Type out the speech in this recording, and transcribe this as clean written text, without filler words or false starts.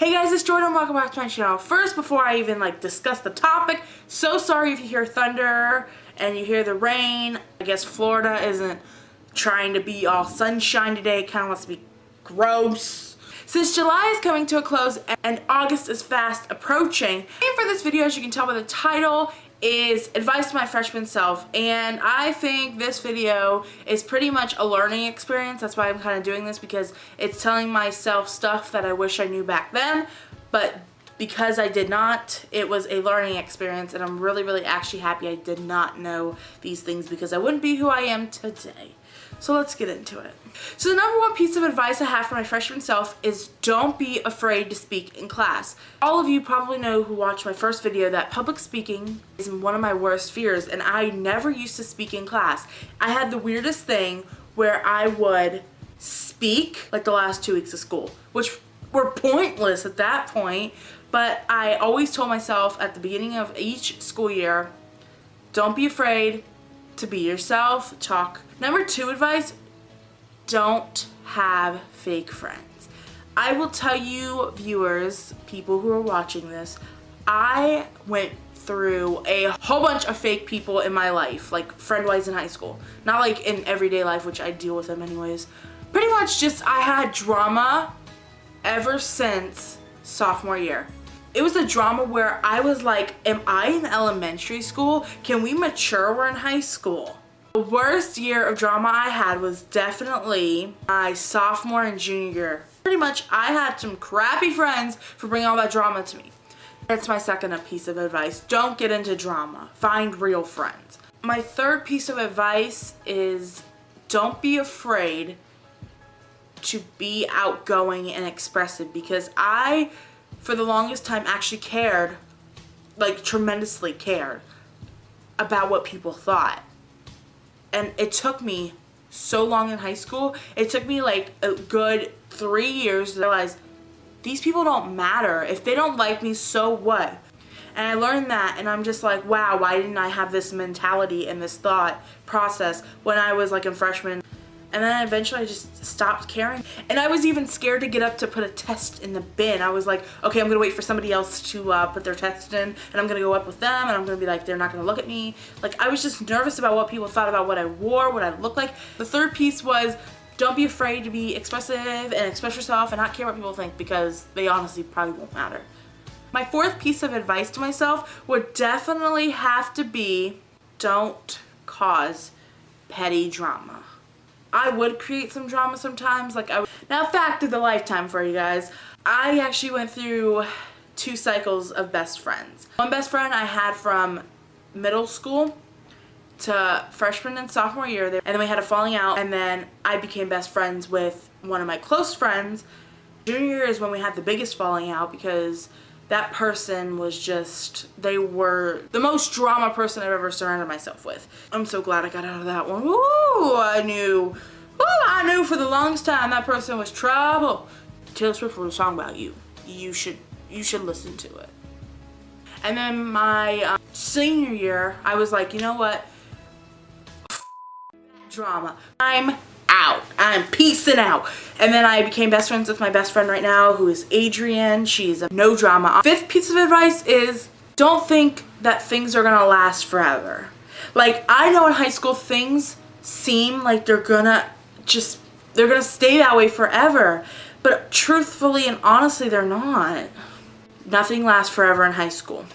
Hey guys, it's Jordan. Welcome back to my channel. First, before I even discuss the topic, so sorry if you hear thunder and you hear the rain. I guess Florida isn't trying to be all sunshine today. It kind of wants to be gross. Since July is coming to a close and August is fast approaching, and for this video, as you can tell by the title, is advice to my freshman self, and I think this video is pretty much a learning experience. That's why I'm kind of doing this, because it's telling myself stuff that I wish I knew back then, but because I did not, it was a learning experience, and I'm really actually happy I did not know these things, because I wouldn't be who I am today. So let's get into it. So the number one piece of advice I have for my freshman self is don't be afraid to speak in class. All of you probably know, who watched my first video, that public speaking is one of my worst fears, and I never used to speak in class. I had the weirdest thing where I would speak like the last 2 weeks of school, which were pointless at that point, but I always told myself at the beginning of each school year, don't be afraid to be yourself, talk. Number two advice, don't have fake friends. I will tell you, viewers, people who are watching this, I went through a whole bunch of fake people in my life, like friend-wise in high school. Not like in everyday life, which I deal with them anyways. Pretty much just I had drama ever since sophomore year. It was a drama where I was like, am I in elementary school? Can we mature? We're in high school. The worst year of drama I had was definitely my sophomore and junior year. Pretty much I had some crappy friends for bringing all that drama to me. That's my second piece of advice. Don't get into drama. Find real friends. My third piece of advice is don't be afraid to be outgoing and expressive, because I, for the longest time, actually cared, like tremendously cared about what people thought. And it took me so long in high school. It took me like a good 3 years to realize these people don't matter. If they don't like me, so what? And I learned that, and I'm just like, wow, why didn't I have this mentality and this thought process when I was like in freshman? And then eventually I just stopped caring. And I was even scared to get up to put a test in the bin. I was like, okay, I'm gonna wait for somebody else to put their test in, and I'm gonna go up with them, and I'm gonna be like, they're not gonna look at me. Like, I was just nervous about what people thought about what I wore, what I looked like. The third piece was don't be afraid to be expressive and express yourself and not care what people think, because they honestly probably won't matter. My fourth piece of advice to myself would definitely have to be don't cause petty drama. I would create some drama sometimes. Now, fact of the lifetime for you guys. I actually went through 2 cycles of best friends. One best friend I had from middle school to freshman and sophomore year, and then we had a falling out, and then I became best friends with one of my close friends. Junior year is when we had the biggest falling out, because that person was just, they were the most drama person I've ever surrounded myself with. I'm so glad I got out of that one. Ooh, I knew for the longest time that person was trouble. Taylor Swift wrote a song about you. You should listen to it. And then my senior year, I was like, you know what? Drama. I'm out. I'm peacing out. And then I became best friends with my best friend right now, who is Adrienne. She's no drama. Fifth piece of advice is don't think that things are gonna last forever. Like, I know in high school things seem like they're gonna stay that way forever, but truthfully and honestly they're not. Nothing lasts forever in high school.